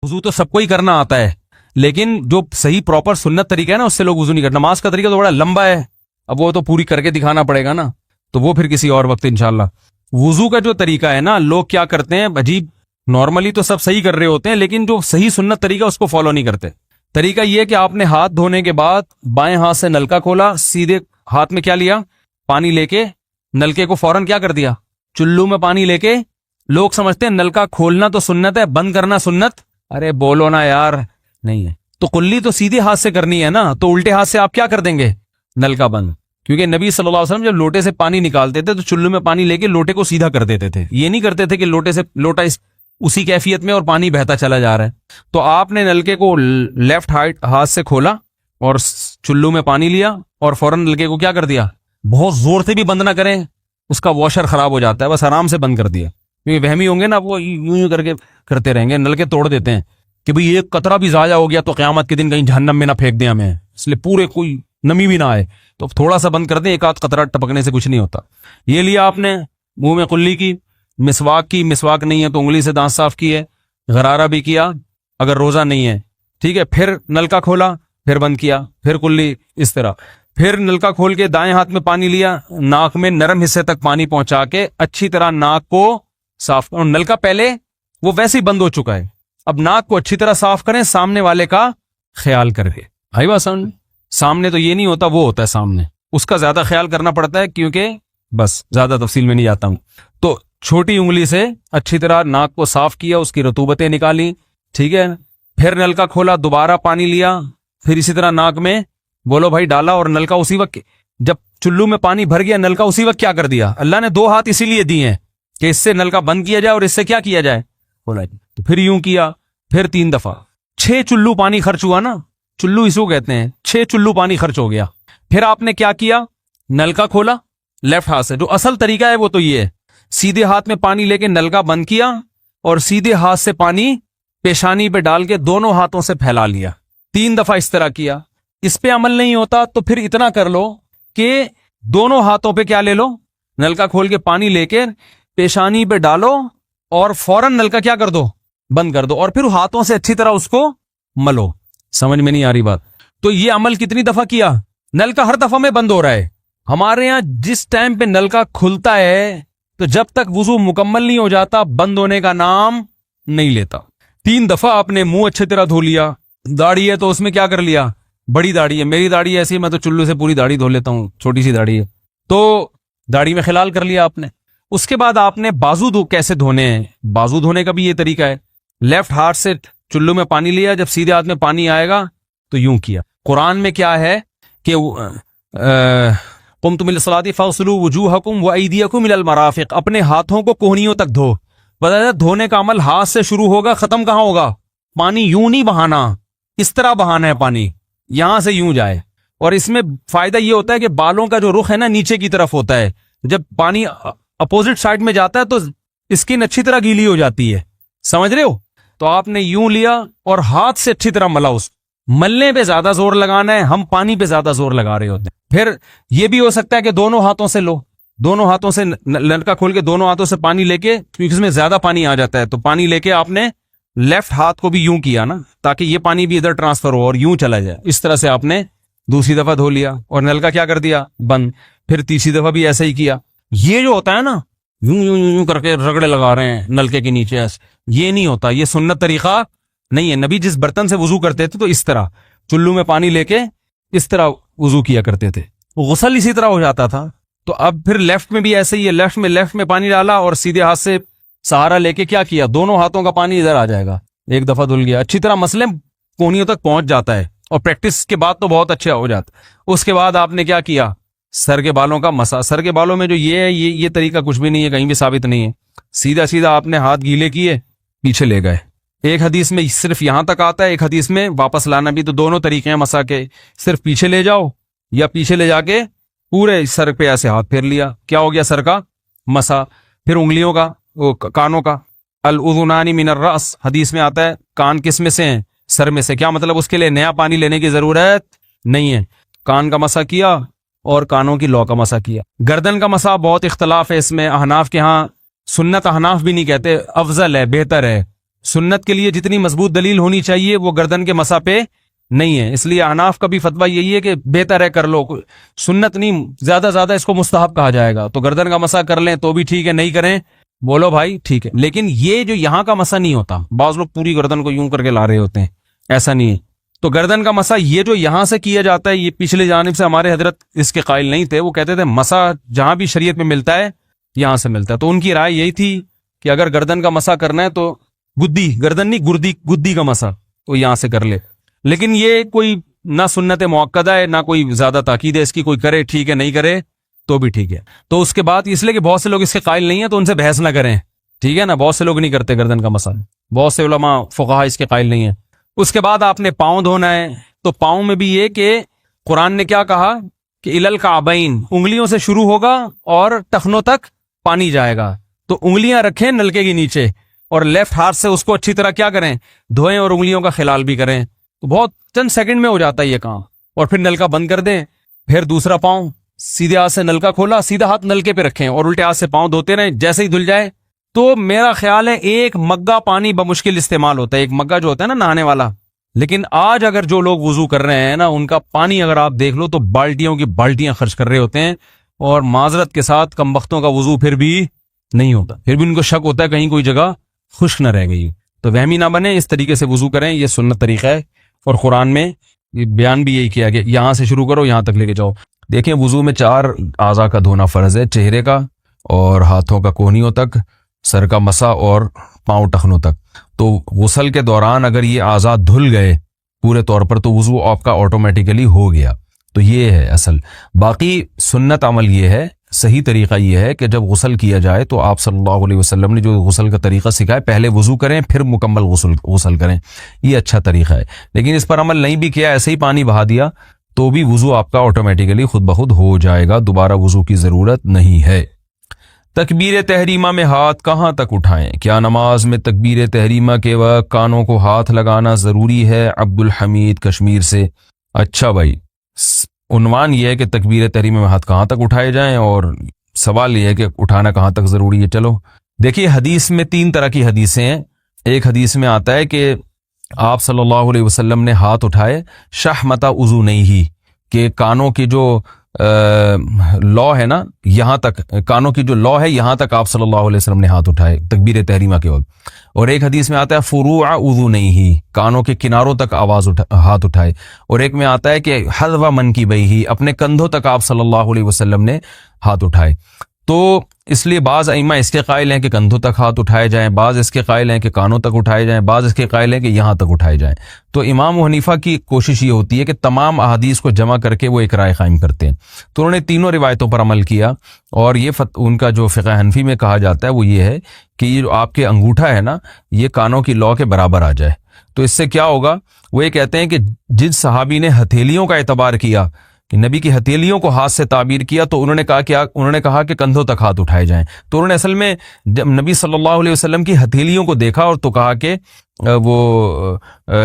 وضو تو سب کو ہی کرنا آتا ہے، لیکن جو صحیح پراپر سنت طریقہ ہے نا اس سے لوگ وضو نہیں کرتے. نماز کا طریقہ تو بڑا لمبا ہے، اب وہ تو پوری کر کے دکھانا پڑے گا نا، تو وہ پھر کسی اور وقت انشاءاللہ. وضو کا جو طریقہ ہے نا، لوگ کیا کرتے ہیں عجیب، نارملی تو سب صحیح کر رہے ہوتے ہیں لیکن جو صحیح سنت طریقہ اس کو فالو نہیں کرتے. طریقہ یہ کہ آپ نے ہاتھ دھونے کے بعد بائیں ہاتھ سے نلکا کھولا، سیدھے ہاتھ میں کیا لیا، پانی لے کے نلکے کو فوراً کیا کر دیا، چلو میں پانی لے کے. لوگ سمجھتے ہیں نلکا کھولنا تو سنت ہے، بند کرنا سنت. ارے بولو نا یار، نہیں ہے. تو کلی تو سیدھے ہاتھ سے کرنی ہے نا، تو الٹے ہاتھ سے آپ کیا کر دیں گے، نلکا بند. کیونکہ نبی صلی اللہ علیہ وسلم جب لوٹے سے پانی نکالتے تھے تو چلو میں پانی لے کے لوٹے کو سیدھا کر دیتے تھے. یہ نہیں کرتے تھے کہ لوٹے سے لوٹا اسی کیفیت میں اور پانی بہتا چلا جا رہا ہے. تو آپ نے نلکے کو لیفٹ ہاتھ سے کھولا اور چلو میں پانی لیا اور فوراً نلکے کو کیا کر دیا، بہت زور سے بھی بند نہ کریں، اس کا واشر خراب ہو جاتا ہے، بس آرام سے بند کر دیا. کیونکہ وہمی ہوں گے نا، وہ یوں کر کے کرتے رہیں گے، نلکے توڑ دیتے ہیں کہ بھئی ایک قطرہ بھی ضائع ہو گیا تو قیامت کے دن کہیں جہنم میں نہ پھینک دیں ہمیں، اس لیے پورے کوئی نمی بھی نہ آئے، تو تھوڑا سا بند کر دیں، ایک آدھ قطرہ ٹپکنے سے کچھ نہیں ہوتا. یہ لیا آپ نے، منہ میں کلی کی، مسواک کی، مسواک نہیں ہے تو انگلی سے دانت صاف کیے، غرارہ بھی کیا اگر روزہ نہیں ہے، ٹھیک ہے. پھر نلکا کھولا، پھر بند کیا، پھر کلی، اس طرح. پھر نلکا کھول کے دائیں ہاتھ میں پانی لیا، ناک میں نرم حصے تک پانی پہنچا کے اچھی طرح ناک کو صاف. اور نلکا پہلے وہ ویسے ہی بند ہو چکا ہے، اب ناک کو اچھی طرح صاف کریں، سامنے والے کا خیال کریں. بھائی بات سامنے، سامنے تو یہ نہیں ہوتا، وہ ہوتا ہے سامنے، اس کا زیادہ خیال کرنا پڑتا ہے، کیونکہ بس زیادہ تفصیل میں نہیں جاتا ہوں. تو چھوٹی انگلی سے اچھی طرح ناک کو صاف کیا، اس کی رطوبتیں نکالی، ٹھیک ہے. پھر نلکا کھولا، دوبارہ پانی لیا، پھر اسی طرح ناک میں بولو بھائی ڈالا، اور نلکا اسی وقت جب چلو میں پانی بھر گیا، نلکا اسی وقت کیا کر دیا. اللہ نے دو ہاتھ اسی لیے دیے ہیں کہ اس سے نلکا بند کیا جائے اور اس سے کیا کیا جائے، بولا. تو پھر یوں کیا، پھر 3 دفعہ، 6 چلو پانی خرچ ہوا نا، چلو اس کو کہتے ہیں، 6 چلو پانی خرچ ہو گیا. پھر آپ نے کیا کیا، نلکا کھولا لیفٹ ہاتھ سے. جو اصل طریقہ ہے وہ تو یہ ہے، سیدھے ہاتھ میں پانی لے کے نلکا بند کیا اور سیدھے ہاتھ سے پانی پیشانی پہ ڈال کے دونوں ہاتھوں سے پھیلا لیا. 3 دفعہ اس طرح کیا. اس پہ عمل نہیں ہوتا تو پھر اتنا کر لو کہ دونوں ہاتھوں پہ کیا لے لو، نلکا کھول کے پانی لے کے پیشانی پہ ڈالو اور فوراً نلکا کیا کر دو، بند کر دو، اور پھر ہاتھوں سے اچھی طرح اس کو ملو. سمجھ میں نہیں آ رہی بات؟ تو یہ عمل کتنی دفعہ کیا، نلکا ہر دفعہ میں بند ہو رہا ہے. ہمارے ہاں جس ٹائم پہ نلکا کھلتا ہے تو جب تک وضو مکمل نہیں ہو جاتا بند ہونے کا نام نہیں لیتا. 3 دفعہ آپ نے منہ اچھی طرح دھو لیا. داڑھی ہے تو اس میں کیا کر لیا، بڑی داڑھی ہے، میری داڑھی ایسی ہے میں تو چلو سے پوری داڑھی دھو لیتا ہوں، چھوٹی سی داڑھی ہے تو داڑھی میں خلال کر لیا آپ نے. اس کے بعد آپ نے بازو کیسے دھونے ہیں، بازو دھونے کا بھی یہ طریقہ ہے. لیفٹ ہاتھ سے چلو میں پانی لیا، جب سیدھے ہاتھ میں پانی آئے گا تو یوں کیا. قرآن میں کیا ہے کہ قمتم للصلاۃ فاغسلوا وجوہکم وایدیکم الی المرافق، اپنے ہاتھوں کو کوہنیوں تک دھو. بتا دھونے کا عمل ہاتھ سے شروع ہوگا، ختم کہاں ہوگا، پانی یوں نہیں بہانا، اس طرح بہانا ہے پانی، یہاں سے یوں جائے. اور اس میں فائدہ یہ ہوتا ہے کہ بالوں کا جو رخ ہے نا نیچے کی طرف ہوتا ہے، جب پانی اپوزٹ سائڈ میں جاتا ہے تو اسکن اچھی طرح گیلی ہو جاتی ہے. سمجھ رہے ہو؟ تو آپ نے یوں لیا اور ہاتھ سے اچھی طرح ملا. اس ملنے پہ زیادہ زور لگانا ہے، ہم پانی پہ زیادہ زور لگا رہے ہوتے ہیں. پھر یہ بھی ہو سکتا ہے کہ دونوں ہاتھوں سے لو، دونوں ہاتھوں سے نلکا کھول کے دونوں ہاتھوں سے پانی لے کے، کیونکہ اس میں زیادہ پانی آ جاتا ہے تو پانی لے کے آپ نے لیفٹ ہاتھ کو بھی یوں کیا نا، تاکہ یہ پانی بھی ادھر ٹرانسفر ہو اور یوں چلا جائے. اس طرح سے آپ نے دوسری دفعہ دھو لیا اور نلکا کیا کر دیا، بند. پھر تیسری دفعہ بھی ایسا ہی کیا. یہ جو ہوتا ہے نا یوں یوں یوں کر کے رگڑے لگا رہے ہیں نلکے کے نیچے، یہ نہیں ہوتا، یہ سنت طریقہ نہیں ہے. نبی جس برتن سے وضو کرتے تھے تو اس طرح چلو میں پانی لے کے اس طرح وضو کیا کرتے تھے، غسل اسی طرح ہو جاتا تھا. تو اب پھر لیفٹ میں بھی ایسے ہی ہے، لیفٹ میں پانی ڈالا اور سیدھے ہاتھ سے سہارا لے کے کیا کیا، دونوں ہاتھوں کا پانی ادھر آ جائے گا. ایک دفعہ دھل گیا، اچھی طرح مسئلے کونیوں تک پہنچ جاتا ہے اور پریکٹس کے بعد تو بہت اچھا ہو جاتا. اس کے بعد آپ نے کیا کیا، سر کے بالوں کا مسا. سر کے بالوں میں جو یہ ہے یہ طریقہ کچھ بھی نہیں ہے، کہیں بھی ثابت نہیں ہے. سیدھا آپ نے ہاتھ گیلے کیے، پیچھے لے گئے. ایک حدیث میں صرف یہاں تک آتا ہے، ایک حدیث میں واپس لانا بھی. تو دونوں طریقے ہیں مسا کے، صرف پیچھے لے جاؤ یا پیچھے لے جا کے پورے سر پہ ایسے ہاتھ پھیر لیا، کیا ہو گیا، سر کا مسا. پھر انگلیوں کا، وہ کانوں کا، الاذنان من الراس، حدیث میں آتا ہے کان کس میں سے ہیں، سر میں سے. کیا مطلب، اس کے لیے نیا پانی لینے کی ضرورت نہیں ہے. کان کا مسا کیا اور کانوں کی لو کا مسا کیا. گردن کا مسا بہت اختلاف ہے اس میں. احناف کے ہاں سنت، احناف بھی نہیں کہتے، افضل ہے، بہتر ہے سنت کے لیے جتنی مضبوط دلیل ہونی چاہیے وہ گردن کے مسح پہ نہیں ہے، اس لیے احناف کا بھی فتویٰ یہی ہے کہ بہتر ہے کر لو، سنت نہیں، زیادہ زیادہ اس کو مستحب کہا جائے گا، تو گردن کا مسح کر لیں تو بھی ٹھیک ہے، نہیں کریں بولو بھائی ٹھیک ہے، لیکن یہ جو یہاں کا مسح نہیں ہوتا، بعض لوگ پوری گردن کو یوں کر کے لا رہے ہوتے ہیں، ایسا نہیں ہے۔ تو گردن کا مسح یہ جو یہاں سے کیا جاتا ہے، یہ پچھلے جانب سے ہمارے حضرت اس کے قائل نہیں تھے، وہ کہتے تھے مسح جہاں بھی شریعت میں ملتا ہے یہاں سے ملتا ہے، تو ان کی رائے یہی تھی کہ اگر گردن کا مسح کرنا ہے تو گدی، گردن نہیں گدی کا مسح تو یہاں سے کر لے، لیکن یہ کوئی نہ سنت موقدہ ہے نہ کوئی زیادہ تاکید ہے اس کی، کوئی کرے ٹھیک ہے، نہیں کرے تو بھی ٹھیک ہے۔ تو اس کے بعد اس لیے کہ بہت سے لوگ اس کے قائل نہیں ہیں تو ان سے بحث نہ کریں، ٹھیک ہے نا، بہت سے لوگ نہیں کرتے گردن کا مسح، بہت سے علماء فقہا اس کے قائل نہیں ہیں۔ اس کے بعد آپ نے پاؤں دھونا ہے، تو پاؤں میں بھی یہ کہ قرآن نے کیا کہا کہ الل کعبین، انگلیوں سے شروع ہوگا اور ٹخنوں تک پانی جائے گا، تو انگلیاں رکھیں نلکے کے نیچے اور لیفٹ ہاتھ سے اس کو اچھی طرح کیا کریں، دھوئیں اور انگلیوں کا خلال بھی کریں، تو بہت چند سیکنڈ میں ہو جاتا ہے یہ کام، اور پھر نلکا بند کر دیں، پھر دوسرا پاؤں سیدھے ہاتھ سے نلکا کھولا، سیدھا ہاتھ نلکے پہ رکھیں اور الٹے ہاتھ سے پاؤں دھوتے رہیں، جیسے ہی دھل جائے تو میرا خیال ہے ایک مگا پانی بمشکل استعمال ہوتا ہے، ایک مگا جو ہوتا ہے نا نہانے والا، لیکن آج اگر جو لوگ وضو کر رہے ہیں نا ان کا پانی اگر آپ دیکھ لو تو بالٹیوں کی بالٹیاں خرچ کر رہے ہوتے ہیں، اور معذرت کے ساتھ کم بختوں کا وضو پھر بھی نہیں ہوتا، پھر بھی ان کو شک ہوتا ہے کہیں کوئی جگہ خشک نہ رہ گئی، تو وہمی نہ بنے، اس طریقے سے وضو کریں، یہ سنت طریقہ ہے، اور قرآن میں یہ بیان بھی یہی کیا کہ یہاں سے شروع کرو یہاں تک لے کے جاؤ۔ دیکھیں وضو میں 4 اعضاء کا دھونا فرض ہے، چہرے کا اور ہاتھوں کا کونیوں تک، سر کا مسا اور پاؤں ٹخنوں تک، تو غسل کے دوران اگر یہ اعضاء دھل گئے پورے طور پر تو وضو آپ کا آٹومیٹیکلی ہو گیا، تو یہ ہے اصل۔ باقی سنت عمل یہ ہے، صحیح طریقہ یہ ہے کہ جب غسل کیا جائے تو آپ صلی اللہ علیہ وسلم نے جو غسل کا طریقہ سکھایا، پہلے وضو کریں پھر مکمل غسل کریں، یہ اچھا طریقہ ہے، لیکن اس پر عمل نہیں بھی کیا، ایسے ہی پانی بہا دیا تو بھی وضو آپ کا آٹومیٹیکلی خود بخود ہو جائے گا، دوبارہ وضو کی ضرورت نہیں ہے۔ تکبیر تحریمہ میں ہاتھ کہاں تک اٹھائیں؟ کیا نماز میں تکبیر تحریمہ کے وقت کانوں کو ہاتھ لگانا ضروری ہے؟ عبد الحمید کشمیر سے۔ اچھا بھائی، عنوان یہ ہے کہ تکبیر تحریمہ میں ہاتھ کہاں تک اٹھائے جائیں، اور سوال یہ ہے کہ اٹھانا کہاں تک ضروری ہے۔ چلو دیکھیے، حدیث میں 3 طرح کی حدیثیں ہیں۔ ایک حدیث میں آتا ہے کہ آپ صلی اللہ علیہ وسلم نے ہاتھ اٹھائے شحمتا وضو نہیں ہی، کہ کانوں کی جو لو ہے نا، یہاں تک کانوں کی جو لو ہے یہاں تک آپ صلی اللہ علیہ وسلم نے ہاتھ اٹھائے تکبیر تحریمہ کے وقت۔ اور ایک حدیث میں آتا ہے فروع وضو نہیں ہی، کانوں کے کناروں تک ہاتھ اٹھائے۔ اور ایک میں آتا ہے کہ حذو منکبیہ ہی، اپنے کندھوں تک آپ صلی اللہ علیہ وسلم نے ہاتھ اٹھائے۔ تو اس لیے بعض ائمہ اس کے قائل ہیں کہ کندھوں تک ہاتھ اٹھائے جائیں، بعض اس کے قائل ہیں کہ کانوں تک اٹھائے جائیں، بعض اس کے قائل ہیں کہ یہاں تک اٹھائے جائیں۔ تو امام حنیفہ کی کوشش یہ ہوتی ہے کہ تمام احادیث کو جمع کر کے وہ ایک رائے قائم کرتے ہیں، تو انہوں نے تینوں روایتوں پر عمل کیا، اور یہ ان کا جو فقہ حنفی میں کہا جاتا ہے وہ یہ ہے کہ یہ جو آپ کے انگوٹھا ہے نا، یہ کانوں کی لو کے برابر آ جائے۔ تو اس سے کیا ہوگا، وہ یہ کہتے ہیں کہ جس صحابی نے ہتھیلیوں کا اعتبار کیا کہ نبی کی ہتھیلیوں کو ہاتھ سے تعبیر کیا، تو انہوں نے کہا کہ کندھوں تک ہاتھ اٹھائے جائیں۔ تو انہوں نے اصل میں جب نبی صلی اللہ علیہ وسلم کی ہتھیلیوں کو دیکھا اور تو کہا کہ وہ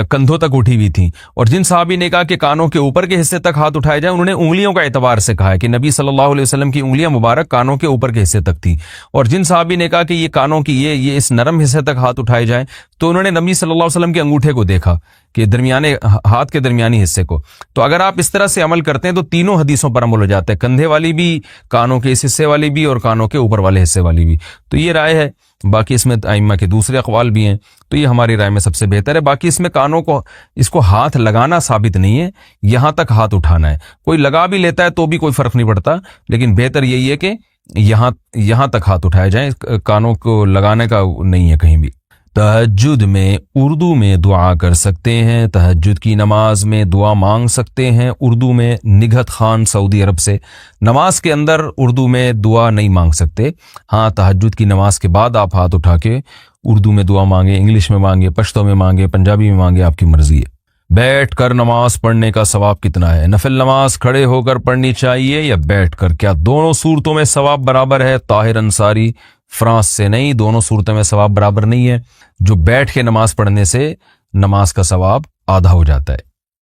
کندھوں تک اٹھی ہوئی تھیں، اور جن صحابی نے کہا کہ کانوں کے اوپر کے حصے تک ہاتھ اٹھائے جائیں، انہوں نے انگلیوں کا اعتبار سے کہا ہے کہ نبی صلی اللہ علیہ وسلم کی انگلیاں مبارک کانوں کے اوپر کے حصے تک تھی، اور جن صحابی نے کہا کہ یہ کانوں کی یہ اس نرم حصے تک ہاتھ اٹھائے جائیں، تو انہوں نے نبی صلی اللہ علیہ وسلم کے انگوٹھے کو دیکھا کہ درمیانے ہاتھ کے درمیانی حصے کو۔ تو اگر آپ اس طرح سے عمل کرتے ہیں تو تینوں حدیثوں پر عمل ہو جاتا ہے، کندھے والی بھی، کانوں کے اس حصے والی بھی، اور کانوں کے اوپر والے حصے والی بھی۔ تو یہ رائے ہے، باقی اس میں ائمہ کے دوسرے اقوال بھی ہیں، تو یہ ہماری رائے میں سب سے بہتر ہے۔ باقی اس میں کانوں کو اس کو ہاتھ لگانا ثابت نہیں ہے، یہاں تک ہاتھ اٹھانا ہے، کوئی لگا بھی لیتا ہے تو بھی کوئی فرق نہیں پڑتا، لیکن بہتر یہی ہے کہ یہاں تک ہاتھ اٹھائے جائیں، کانوں کو لگانے کا نہیں ہے کہیں بھی۔ تہجد میں اردو میں دعا کر سکتے ہیں، تہجد کی نماز میں دعا مانگ سکتے ہیں اردو میں۔ نگہت خان سعودی عرب سے، نماز کے اندر اردو میں دعا نہیں مانگ سکتے، ہاں تہجد کی نماز کے بعد آپ ہاتھ اٹھا کے اردو میں دعا مانگیں، انگلش میں مانگیں، پشتو میں مانگیں، پنجابی میں مانگیں، آپ کی مرضی ہے۔ بیٹھ کر نماز پڑھنے کا ثواب کتنا ہے؟ نفل نماز کھڑے ہو کر پڑھنی چاہیے یا بیٹھ کر؟ کیا دونوں صورتوں میں ثواب برابر ہے؟ طاہر انصاری فرانس سے، نہیں، دونوں صورتوں میں ثواب برابر نہیں ہے، جو بیٹھ کے نماز پڑھنے سے نماز کا ثواب آدھا ہو جاتا ہے۔